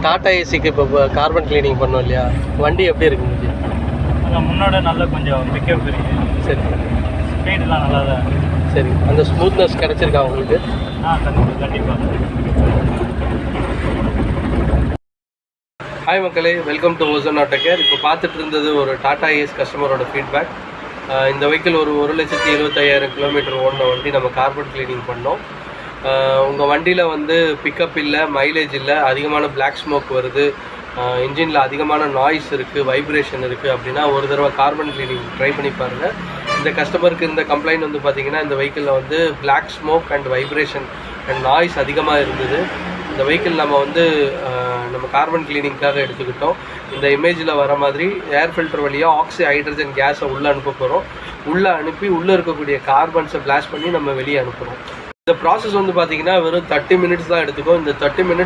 டாடா ஏசிக்கு இப்போ carbon cleaning பண்ணோம் இல்லையா, வண்டி எப்படி இருக்குங்க? அதான் முன்னோட நல்ல கொஞ்சம் பிக்கப் இருக்குது. சரி, ஸ்பீடெலாம் நல்லா தான். சரி, அந்த ஸ்மூத்னஸ் கிடச்சிருக்கா உங்களுக்கு? கண்டிப்பாக. ஹாய் மக்களே, welcome to ozone auto care. இப்போ பார்த்துட்டு இருந்தது ஒரு டாடா ஏஸ் கஸ்டமரோட ஃபீட்பேக். இந்த வெஹிக்கிள் ஒரு 1,75,000 கிலோமீட்டர் ஓடின வண்டி நம்ம கார்பன் கிளீனிங் பண்ணோம். உங்கள் வண்டியில் வந்து பிக்கப் இல்லை, மைலேஜ் இல்லை, அதிகமான பிளாக் ஸ்மோக் வருது, இன்ஜினில் அதிகமான நாய்ஸ் இருக்குது, வைப்ரேஷன் இருக்குது அப்படின்னா ஒரு தடவை கார்பன் கிளீனிங் ட்ரை பண்ணி பாருங்கள். இந்த கஸ்டமருக்கு இந்த கம்ப்ளைண்ட் வந்து பார்த்திங்கன்னா, இந்த வெஹிக்கிளில் வந்து black smoke and vibration and noise அதிகமாக இருந்தது. இந்த வெஹிக்கிள் நம்ம கார்பன் கிளீனிங்காக எடுத்துக்கிட்டோம். இந்த இமேஜில் வர மாதிரி ஏர் ஃபில்டர் வழியாக ஆக்சி ஹைட்ரஜன் கேஸை உள்ளே அனுப்ப போகிறோம். உள்ளே அனுப்பி உள்ளே இருக்கக்கூடிய கார்பன்ஸை பிளாஸ்ட் பண்ணி நம்ம வெளியே அனுப்புகிறோம். இந்த ப்ராசஸ் வந்து பார்த்திங்கன்னா வெறும் 30 மினிட்ஸ் தான் எடுத்துக்கும். இந்த 30 மினிட்ஸ்